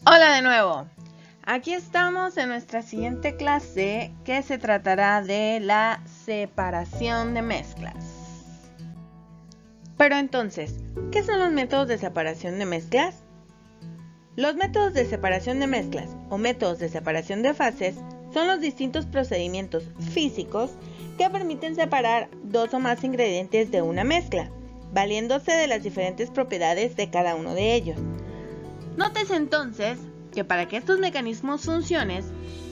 Hola de nuevo. Aquí estamos en nuestra siguiente clase que se tratará de la separación de mezclas. Pero entonces, ¿qué son los métodos de separación de mezclas? Los métodos de separación de mezclas o métodos de separación de fases son los distintos procedimientos físicos que permiten separar dos o más ingredientes de una mezcla, valiéndose de las diferentes propiedades de cada uno de ellos. Nótese entonces que para que estos mecanismos funcionen,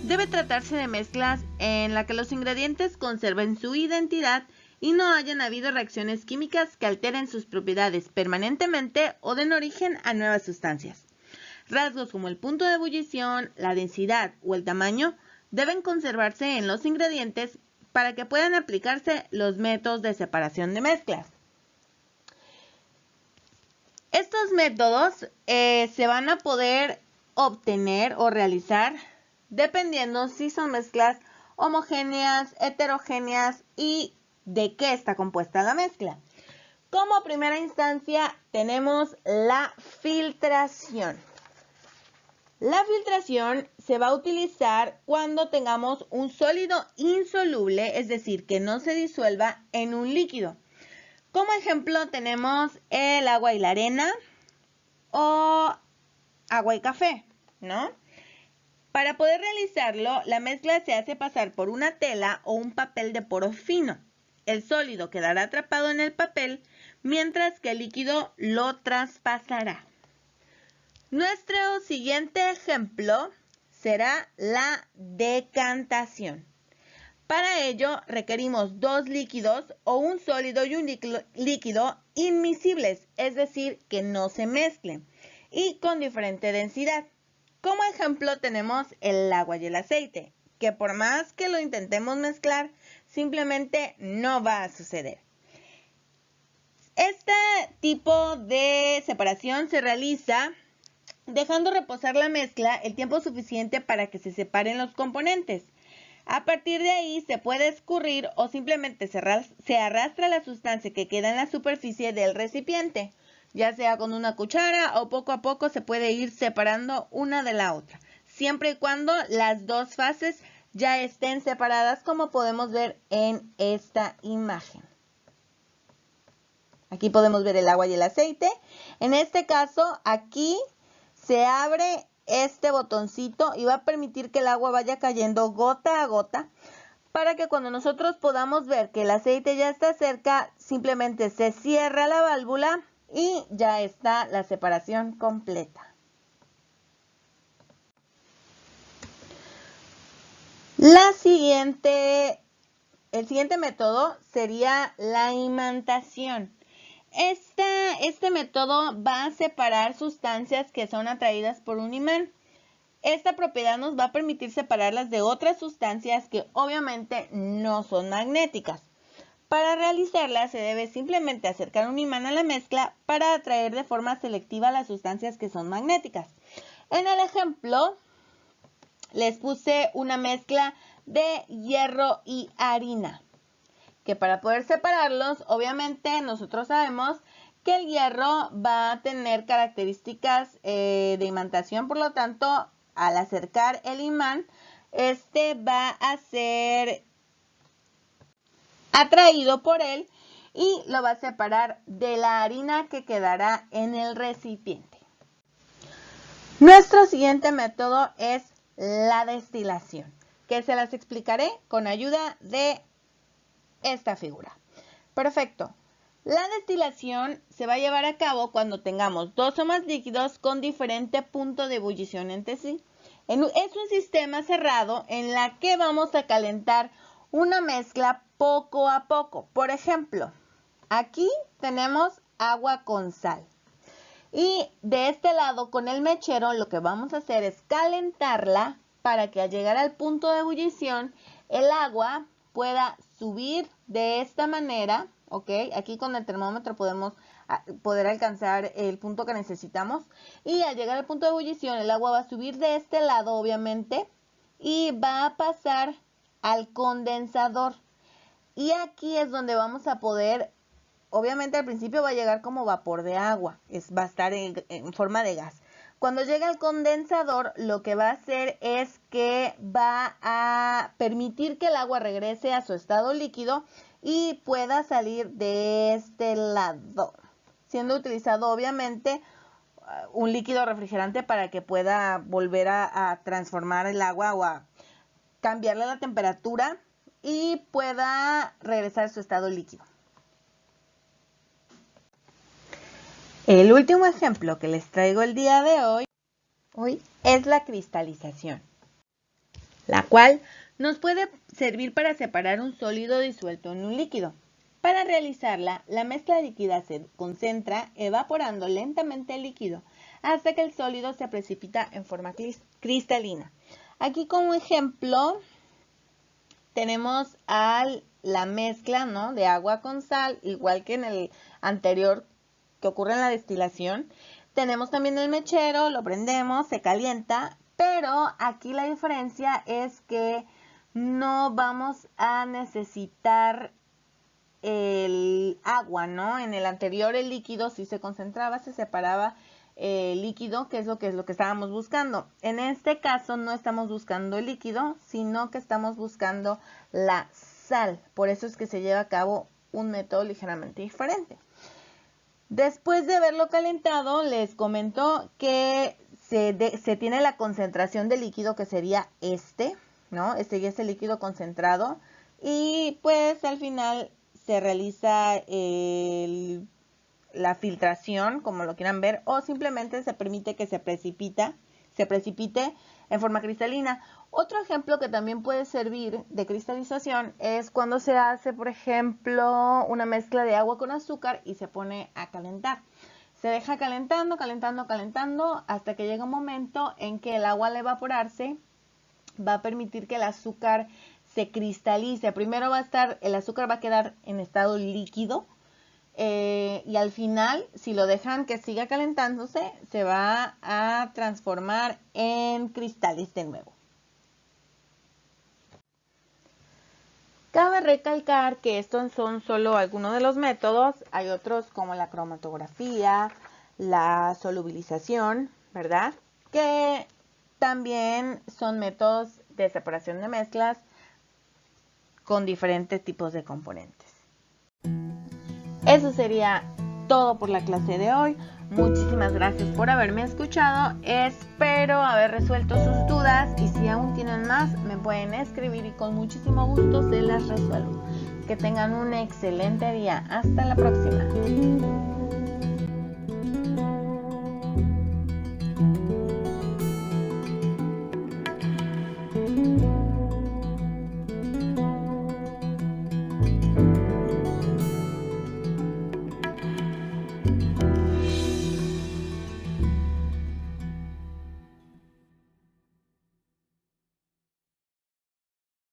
debe tratarse de mezclas en las que los ingredientes conserven su identidad y no hayan habido reacciones químicas que alteren sus propiedades permanentemente o den origen a nuevas sustancias. Rasgos como el punto de ebullición, la densidad o el tamaño deben conservarse en los ingredientes para que puedan aplicarse los métodos de separación de mezclas. Estos métodos se van a poder obtener o realizar dependiendo si son mezclas homogéneas, heterogéneas y de qué está compuesta la mezcla. Como primera instancia tenemos la filtración. La filtración se va a utilizar cuando tengamos un sólido insoluble, es decir, que no se disuelva en un líquido. Como ejemplo tenemos el agua y la arena o agua y café, ¿no? Para poder realizarlo, la mezcla se hace pasar por una tela o un papel de poro fino. El sólido quedará atrapado en el papel, mientras que el líquido lo traspasará. Nuestro siguiente ejemplo será la decantación. Para ello requerimos dos líquidos o un sólido y un líquido inmiscibles, es decir, que no se mezclen y con diferente densidad. Como ejemplo tenemos el agua y el aceite, que por más que lo intentemos mezclar, simplemente no va a suceder. Este tipo de separación se realiza dejando reposar la mezcla el tiempo suficiente para que se separen los componentes. A partir de ahí se puede escurrir o simplemente se arrastra la sustancia que queda en la superficie del recipiente, ya sea con una cuchara o poco a poco se puede ir separando una de la otra, siempre y cuando las dos fases ya estén separadas, como podemos ver en esta imagen. Aquí podemos ver el agua y el aceite. En este caso, aquí se abre este botoncito y va a permitir que el agua vaya cayendo gota a gota para que cuando nosotros podamos ver que el aceite ya está cerca, simplemente se cierra la válvula y ya está la separación completa. El siguiente método sería la imantación. Este método va a separar sustancias que son atraídas por un imán. Esta propiedad nos va a permitir separarlas de otras sustancias que obviamente no son magnéticas. Para realizarla se debe simplemente acercar un imán a la mezcla para atraer de forma selectiva las sustancias que son magnéticas. En el ejemplo les puse una mezcla de hierro y harina, que para poder separarlos, obviamente nosotros sabemos que el hierro va a tener características de imantación, por lo tanto, al acercar el imán, este va a ser atraído por él y lo va a separar de la harina que quedará en el recipiente. Nuestro siguiente método es la destilación, que se las explicaré con ayuda de esta figura. Perfecto. La destilación se va a llevar a cabo cuando tengamos dos o más líquidos con diferente punto de ebullición entre sí. Es un sistema cerrado en la que vamos a calentar una mezcla poco a poco. Por ejemplo, aquí tenemos agua con sal. Y de este lado, con el mechero, lo que vamos a hacer es calentarla para que al llegar al punto de ebullición, el agua pueda subir de esta manera, ¿ok? Aquí con el termómetro podemos poder alcanzar el punto que necesitamos. Y al llegar al punto de ebullición, el agua va a subir de este lado, obviamente, y va a pasar al condensador. Y aquí es donde vamos a poder, obviamente al principio va a llegar como vapor de agua, va a estar en forma de gas. Cuando llega al condensador, lo que va a hacer es que va a permitir que el agua regrese a su estado líquido y pueda salir de este lado, siendo utilizado obviamente un líquido refrigerante para que pueda volver a transformar el agua o a cambiarle la temperatura y pueda regresar a su estado líquido. El último ejemplo que les traigo el día de hoy es la cristalización, la cual nos puede servir para separar un sólido disuelto en un líquido. Para realizarla, la mezcla líquida se concentra evaporando lentamente el líquido hasta que el sólido se precipita en forma cristalina. Aquí como ejemplo tenemos la mezcla, ¿no?, de agua con sal, igual que en el anterior que ocurre en la destilación. Tenemos también el mechero, lo prendemos, se calienta, pero aquí la diferencia es que no vamos a necesitar el agua, ¿no? En el anterior el líquido sí se concentraba, se separaba el líquido, que es lo que estábamos buscando. En este caso no estamos buscando el líquido, sino que estamos buscando la sal. Por eso es que se lleva a cabo un método ligeramente diferente. Después de haberlo calentado, les comento que se tiene la concentración de líquido, que sería ¿no? Este ya es el líquido concentrado. Y pues al final se realiza la filtración, como lo quieran ver, o simplemente se permite que se precipite en forma cristalina. Otro ejemplo que también puede servir de cristalización es cuando se hace, por ejemplo, una mezcla de agua con azúcar y se pone a calentar. Se deja calentando, calentando, calentando, hasta que llega un momento en que el agua al evaporarse va a permitir que el azúcar se cristalice. Primero el azúcar va a quedar en estado líquido, y al final, si lo dejan que siga calentándose, se va a transformar en cristales de nuevo. Cabe recalcar que estos son solo algunos de los métodos. Hay otros como la cromatografía, la solubilización, ¿verdad?, que también son métodos de separación de mezclas con diferentes tipos de componentes. Eso sería todo por la clase de hoy. Muchísimas gracias por haberme escuchado. Espero haber resuelto sus dudas y si aún tienen más me pueden escribir y con muchísimo gusto se las resuelvo. Que tengan un excelente día. Hasta la próxima.